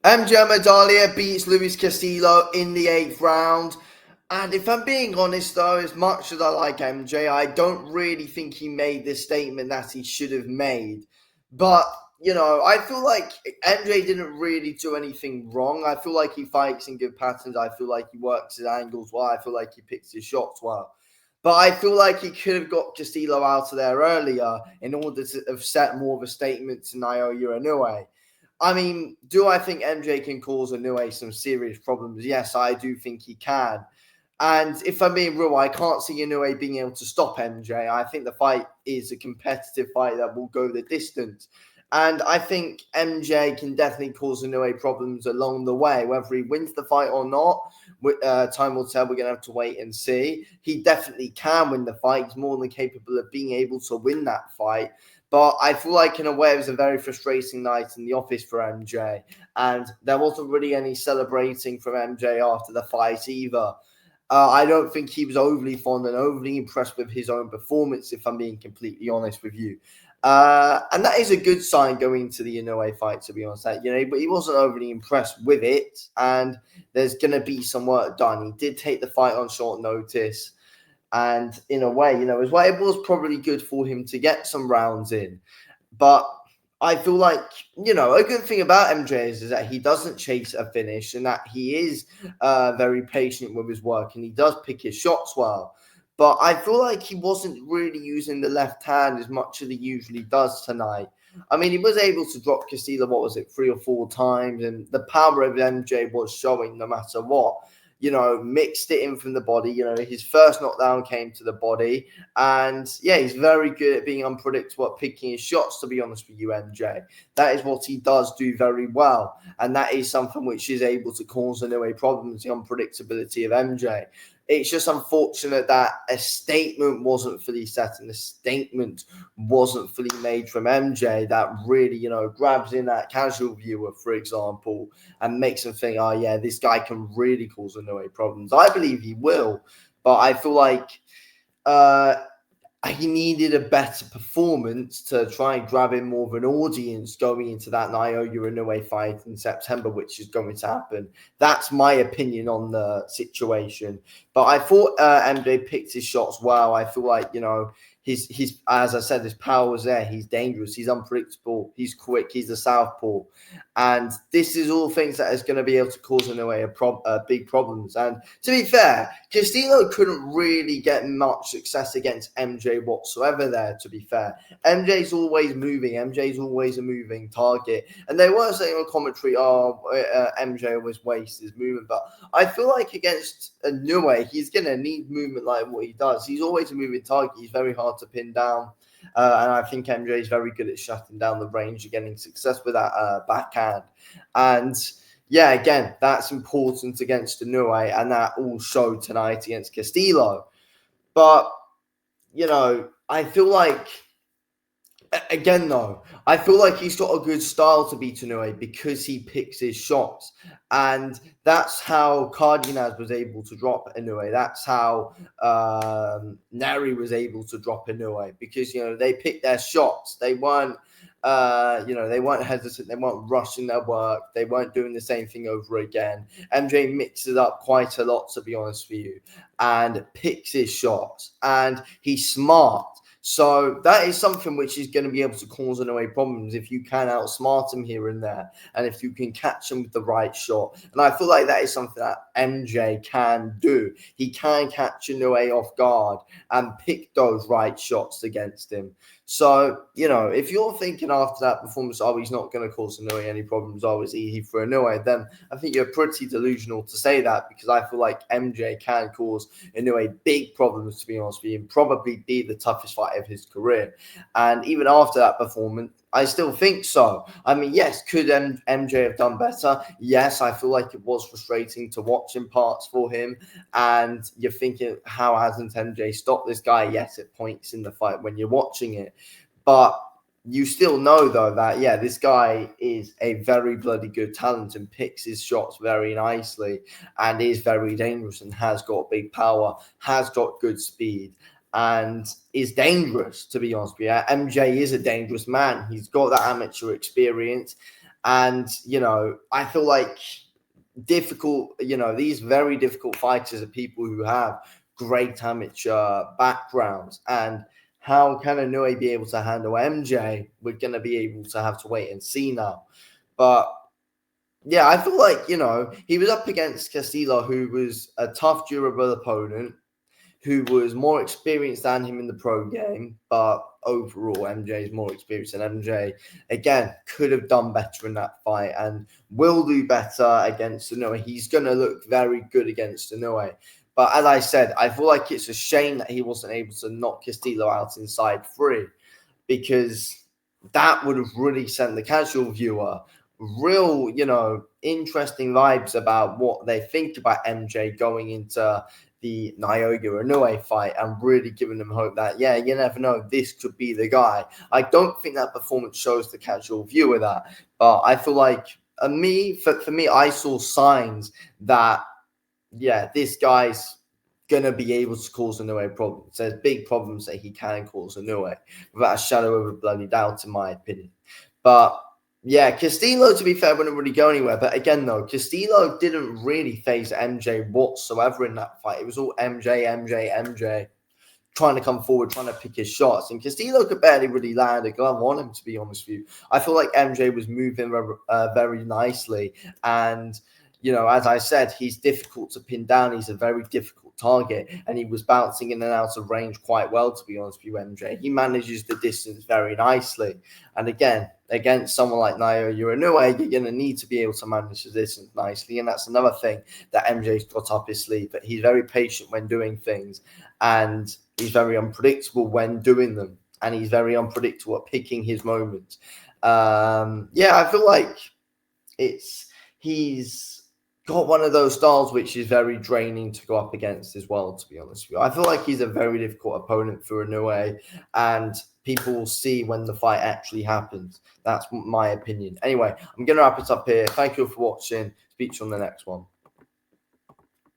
MJ Akhmadaliev beats Luis Castillo in the 8th round. And if I'm being honest, though, as much as I like MJ, I don't really think he made the statement that he should have made. But, I feel like MJ didn't really do anything wrong. I feel like he fights in good patterns. I feel like he works his angles well. I feel like he picks his shots well. But I feel like he could have got Castillo out of there earlier in order to have set more of a statement to Inoue. I mean, do I think MJ can cause Inoue some serious problems? Yes, I do think he can. And if I'm being real, I can't see Inoue being able to stop MJ. I think the fight is a competitive fight that will go the distance. And I think MJ can definitely cause Inoue problems along the way. Whether he wins the fight or not, time will tell. We're going to have to wait and see. He definitely can win the fight. He's more than capable of being able to win that fight. But I feel like, in a way, it was a very frustrating night in the office for MJ. And there wasn't really any celebrating from MJ after the fight either. I don't think he was overly fond and overly impressed with his own performance, if I'm being completely honest with you. And that is a good sign going into the Inoue fight, to be honest. But he wasn't overly impressed with it, and there's going to be some work done. He did take the fight on short notice, and in a way, as well, it was probably good for him to get some rounds in. But I feel like, a good thing about MJ is that he doesn't chase a finish and that he is very patient with his work and he does pick his shots well. But I feel like he wasn't really using the left hand as much as he usually does tonight. I mean, he was able to drop Castillo, 3 or 4 times, and the power of MJ was showing no matter what. Mixed it in from the body. His first knockdown came to the body. And yeah, he's very good at being unpredictable at picking his shots, to be honest with you, MJ. That is what he does do very well. And that is something which is able to cause Inoue problems, the unpredictability of MJ. It's just unfortunate that a statement wasn't fully set and a statement wasn't fully made from MJ that really, grabs in that casual viewer, for example, and makes them think, oh, yeah, this guy can really cause Inoue problems. I believe he will, but I feel like uh, he needed a better performance to try and grab in more of an audience going into that Naoya Inoue fight in September, which is going to happen. That's my opinion on the situation. But I thought MJ picked his shots well. I feel like, his as I said, his power was there. He's dangerous. He's unpredictable. He's quick. He's a southpaw. And this is all things that is going to be able to cause Inoue big problems. And to be fair, Castillo couldn't really get much success against MJ whatsoever there, to be fair. MJ's always moving. MJ's always a moving target. And they were saying on commentary, MJ always wastes his movement. But I feel like against Inoue, he's going to need movement like what he does. He's always a moving target. He's very hard to pin down. And I think MJ is very good at shutting down the range and getting success with that backhand. And yeah, again, that's important against Inoue, and that all showed tonight against Castillo. But, I feel like, again, though, I feel like he's got a good style to beat Inoue because he picks his shots. And that's how Cardenas was able to drop Inoue. That's how Neri was able to drop Inoue because, they picked their shots. They weren't, they weren't hesitant. They weren't rushing their work. They weren't doing the same thing over again. MJ mixes up quite a lot, to be honest with you, and picks his shots. And he's smart. So that is something which is going to be able to cause Inoue problems if you can outsmart him here and there, and if you can catch him with the right shot. And I feel like that is something that MJ can do. He can catch Inoue off guard and pick those right shots against him. So, if you're thinking after that performance, oh, he's not going to cause Inoue any problems, oh, it's easy for Inoue, then I think you're pretty delusional to say that, because I feel like MJ can cause Inoue big problems, to be honest with you, and probably be the toughest fight of his career. And even after that performance, I still think so. I mean, yes, could MJ have done better? Yes, I feel like it was frustrating to watch in parts for him. And you're thinking, how hasn't MJ stopped this guy? Yes, at points in the fight when you're watching it. But you still know, though, that, yeah, this guy is a very bloody good talent and picks his shots very nicely and is very dangerous and has got big power, has got good speed, and is dangerous, to be honest with you. MJ is a dangerous man. He's got that amateur experience, And, I feel like difficult, these very difficult fighters are people who have great amateur backgrounds. And how can Inoue be able to handle MJ? We're going to be able to have to wait and see now. But yeah, I feel like, he was up against Castillo, who was a tough, durable opponent, who was more experienced than him in the pro game. But overall, MJ is more experienced than MJ. Again, could have done better in that fight and will do better against Inoue. He's going to look very good against Inoue. But as I said, I feel like it's a shame that he wasn't able to knock Castillo out inside 3, because that would have really sent the casual viewer real, interesting vibes about what they think about MJ going into the Naoya Inoue fight, and really giving them hope that, yeah, you never know, this could be the guy. I don't think that performance shows the casual viewer that, but I feel like for me, I saw signs that, yeah, this guy's gonna be able to cause Inoue problems. There's big problems that he can cause Inoue, without a shadow of a bloody doubt, in my opinion. But yeah, Castillo, to be fair, wouldn't really go anywhere. But again, though, Castillo didn't really phase MJ whatsoever in that fight. It was all MJ, trying to come forward, trying to pick his shots. And Castillo could barely really land a glove on him, to be honest with you. I feel like MJ was moving very nicely. And, as I said, he's difficult to pin down. He's a very difficult target. And he was bouncing in and out of range quite well, to be honest with you, MJ. He manages the distance very nicely. And again, against someone like Naoya Inoue, you're going to need to be able to manage the distance nicely. And that's another thing that MJ's got up his sleeve. But he's very patient when doing things. And he's very unpredictable when doing them. And he's very unpredictable at picking his moments. I feel like he's got one of those styles which is very draining to go up against as well, to be honest with you. I feel like he's a very difficult opponent for Inoue, and people will see when the fight actually happens. That's my opinion. Anyway, I'm going to wrap it up here. Thank you for watching. Speak to you on the next one.